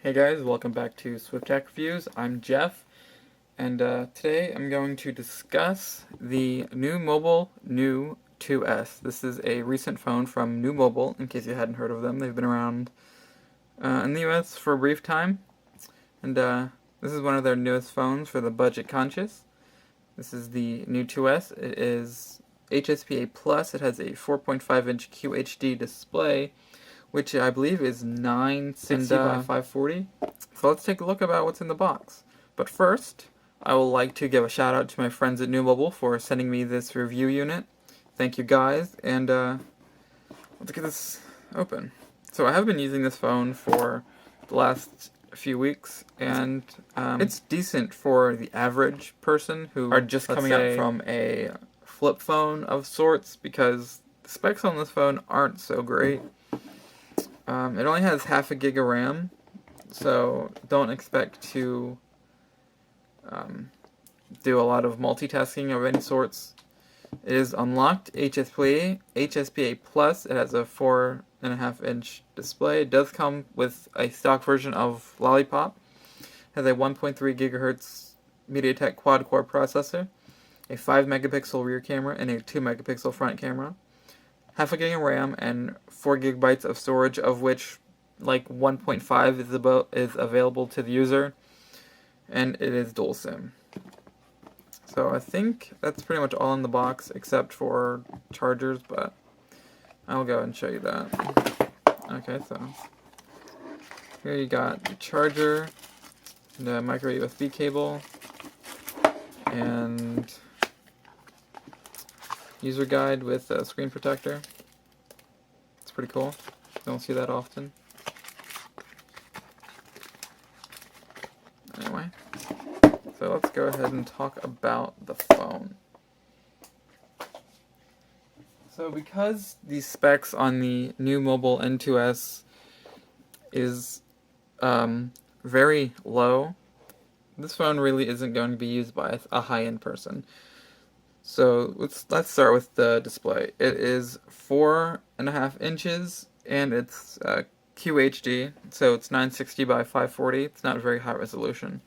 Hey guys, welcome back to Swift Tech Reviews. I'm Jeff, and today I'm going to discuss the Nuu Mobile N2S. This is a recent phone from Nuu Mobile, in case you hadn't heard of them. They've been around in the US for a brief time, and this is one of their newest phones for the budget conscious. This is the N2S. It is HSPA+. It has a 4.5-inch QHD display, which I believe is 960 by 540. So let's take a look about what's in the box. But first, I would like to give a shout out to my friends at Nuu Mobile for sending me this review unit. Thank you guys, and let's get this open. So I have been using this phone for the last few weeks, and it's decent for the average person who are just coming up from a flip phone of sorts, because the specs on this phone aren't so great. It only has half a gig of RAM, so don't expect to do a lot of multitasking of any sorts. It is unlocked HSPA Plus. It has a 4.5-inch display. It does come with a stock version of Lollipop. It has a 1.3 gigahertz MediaTek quad-core processor, a 5 megapixel rear camera, and a 2 megapixel front camera. Half a gig of RAM and 4 gigabytes of storage, of which like 1.5 is available to the user, and it is dual SIM. So I think that's pretty much all in the box except for chargers, but I'll go and show you that. Okay, so here you got the charger, the micro USB cable, and user guide with a screen protector. It's pretty cool. Don't see that often. Anyway, so let's go ahead and talk about the phone. So because the specs on the Nuu Mobile N2S is very low, this phone really isn't going to be used by a high-end person. So let's start with the display. It is 4.5 inches, and it's QHD, so it's 960 by 540. It's not very high resolution.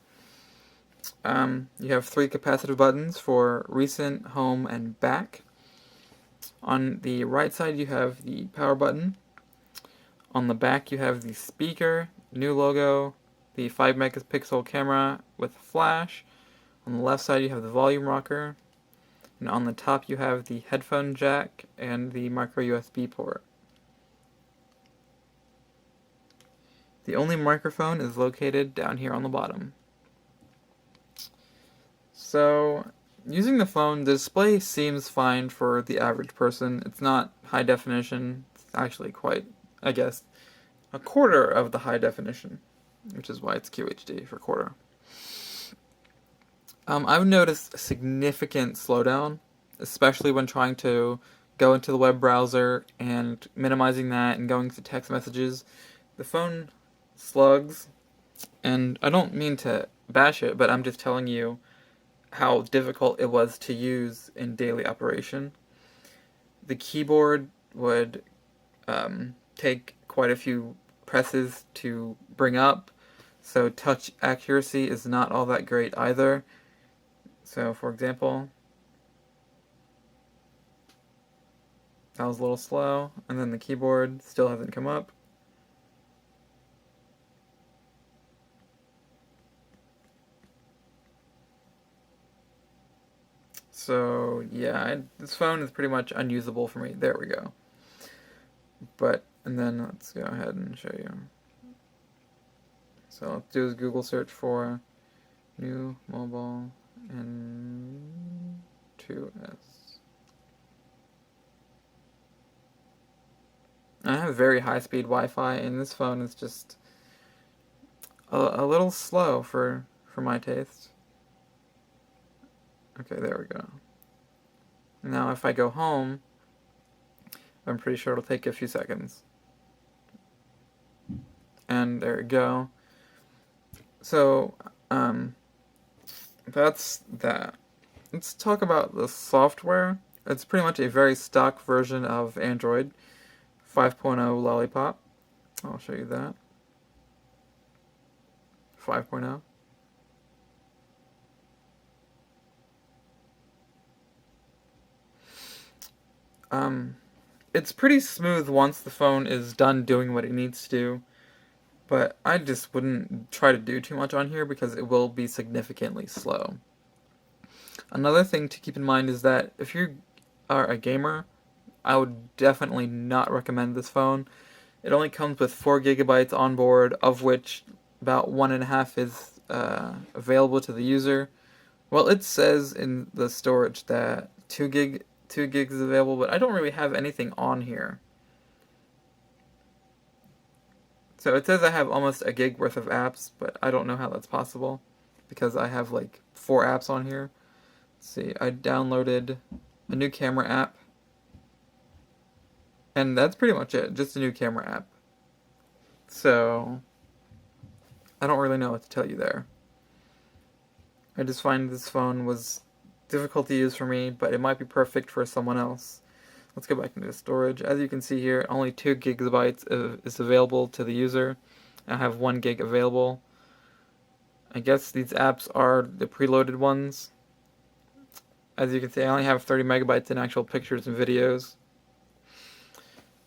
You have 3 capacitive buttons for recent, home, and back. On the right side, you have the power button. On the back, you have the speaker, new logo, the 5 megapixel camera with flash. On the left side, you have the volume rocker. And on the top you have the headphone jack and the micro USB port. The only microphone is located down here on the bottom. So, using the phone, the display seems fine for the average person. It's not high definition. It's actually quite, I guess, a quarter of the high definition, which is why it's QHD for quarter. I've noticed a significant slowdown, especially when trying to go into the web browser and minimizing that and going to text messages. The phone slugs, and I don't mean to bash it, but I'm just telling you how difficult it was to use in daily operation. The keyboard would take quite a few presses to bring up, so touch accuracy is not all that great either. So, for example, that was a little slow, and then the keyboard still hasn't come up. So, yeah, this phone is pretty much unusable for me. There we go. And then let's go ahead and show you. So, let's do a Google search for Nuu Mobile N2S. I have very high-speed Wi-Fi, and this phone is just a little slow for my taste. Okay, there we go. Now if I go home, I'm pretty sure it'll take a few seconds. And there we go. So, that's that. Let's talk about the software. It's pretty much a very stock version of Android 5.0 Lollipop. I'll show you that. 5.0. It's pretty smooth once the phone is done doing what it needs to do, but I just wouldn't try to do too much on here because it will be significantly slow. Another thing to keep in mind is that if you are a gamer, I would definitely not recommend this phone. It only comes with 4 gigabytes on board, of which about 1.5 is available to the user. Well, it says in the storage that 2 gigs is available, but I don't really have anything on here. So it says I have almost a gig worth of apps, but I don't know how that's possible because I have like 4 apps on here. Let's see, I downloaded a new camera app, and that's pretty much it, just a new camera app. So I don't really know what to tell you there. I just find this phone was difficult to use for me, but it might be perfect for someone else. Let's go back into the storage. As you can see here, only 2 gigabytes is available to the user. I have 1 gig available. I guess these apps are the preloaded ones. As you can see, I only have 30 megabytes in actual pictures and videos.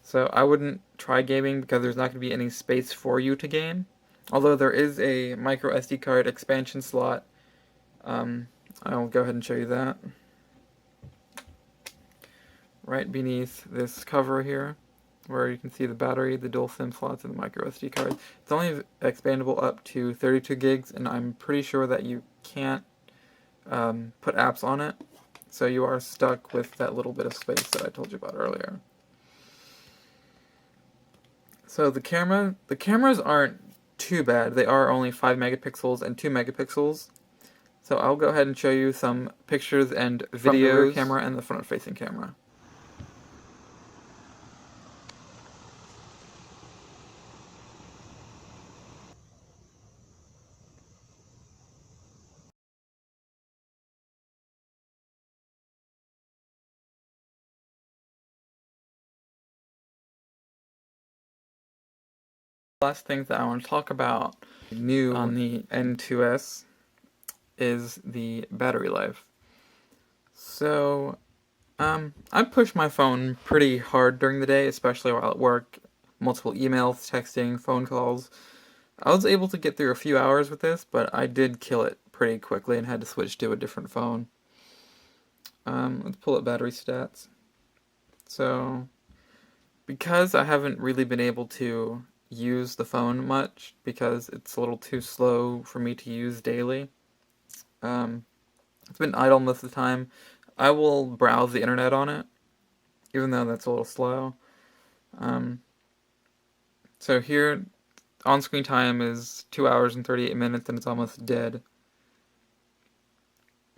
So I wouldn't try gaming because there's not going to be any space for you to game. Although there is a micro SD card expansion slot. I'll go ahead and show you that. Right beneath this cover here, where you can see the battery, the dual SIM slots, and the micro SD card. It's only expandable up to 32 gigs, and I'm pretty sure that you can't put apps on it, so you are stuck with that little bit of space that I told you about earlier. So the cameras aren't too bad. They are only 5 megapixels and 2 megapixels. So I'll go ahead and show you some pictures and videos from the rear camera and the front-facing camera. Last thing that I want to talk about new on the N2S is the battery life. So, I push my phone pretty hard during the day, especially while at work. Multiple emails, texting, phone calls. I was able to get through a few hours with this, but I did kill it pretty quickly and had to switch to a different phone. Let's pull up battery stats. So, because I haven't really been able to use the phone much because it's a little too slow for me to use daily. It's been idle most of the time. I will browse the internet on it, even though that's a little slow. So here, on-screen time is 2 hours and 38 minutes, and it's almost dead.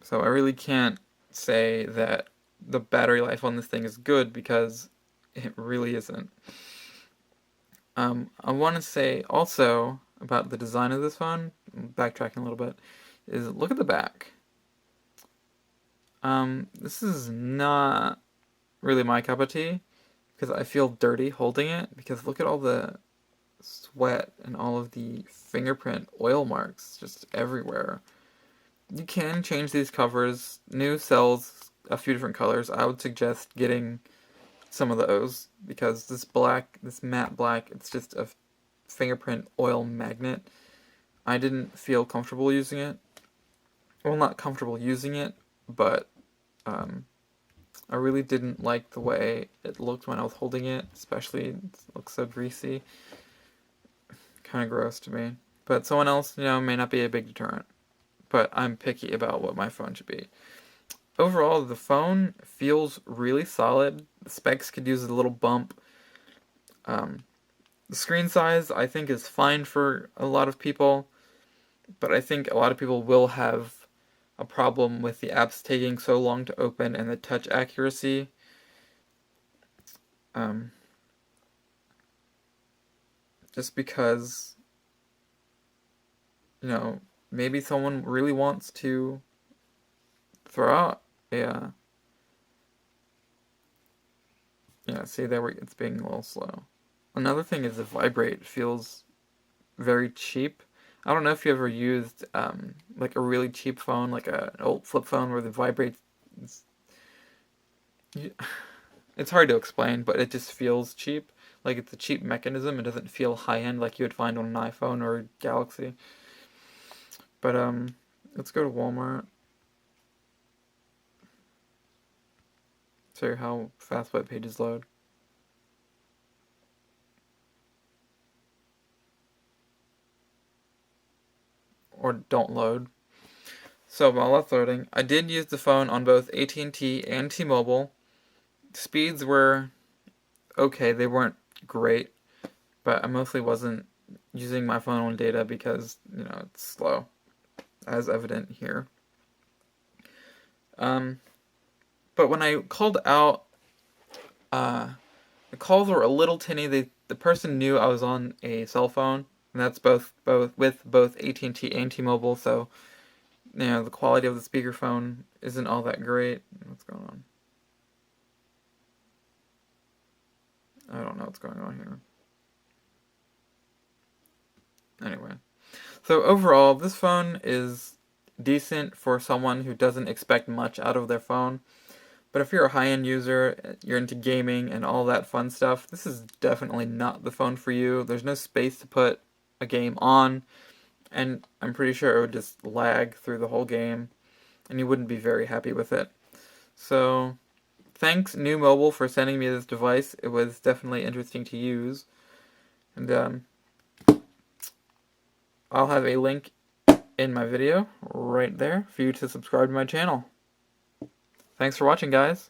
So I really can't say that the battery life on this thing is good because it really isn't. I want to say also about the design of this phone, backtracking a little bit, is look at the back. This is not really my cup of tea because I feel dirty holding it because look at all the sweat and all of the fingerprint oil marks just everywhere. You can change these covers. Nuu sells a few different colors. I would suggest getting some of those because this matte black, it's just a fingerprint oil magnet. I didn't feel comfortable using it. Well, not comfortable using it, but I really didn't like the way it looked when I was holding it, especially it looks so greasy. Kind of gross to me. But someone else, may not be a big deterrent. But I'm picky about what my phone should be. Overall, the phone feels really solid. The specs could use a little bump. The screen size, I think, is fine for a lot of people. But I think a lot of people will have a problem with the apps taking so long to open and the touch accuracy. Just because, maybe someone really wants to throw out a, see there it's being a little slow. Another thing is the vibrate feels very cheap. I don't know if you ever used like a really cheap phone, like an old flip phone where the vibrates. It's, it's hard to explain, but it just feels cheap. Like it's a cheap mechanism. It doesn't feel high end like you would find on an iPhone or a Galaxy. But let's go to Walmart. Show how fast web pages load. Or don't load. So while that's loading, I did use the phone on both AT&T and T-Mobile. Speeds were okay, they weren't great, but I mostly wasn't using my phone on data because, it's slow, as evident here. But when I called out, the calls were a little tinny. The person knew I was on a cell phone, and that's both with both AT&T and T-Mobile, so the quality of the speakerphone isn't all that great. What's going on? I don't know what's going on here. Anyway, so overall, this phone is decent for someone who doesn't expect much out of their phone. But if you're a high-end user, you're into gaming and all that fun stuff, this is definitely not the phone for you. There's no space to put a game on, and I'm pretty sure it would just lag through the whole game, and you wouldn't be very happy with it. So, thanks Nuu Mobile for sending me this device. It was definitely interesting to use, and I'll have a link in my video right there for you to subscribe to my channel. Thanks for watching, guys.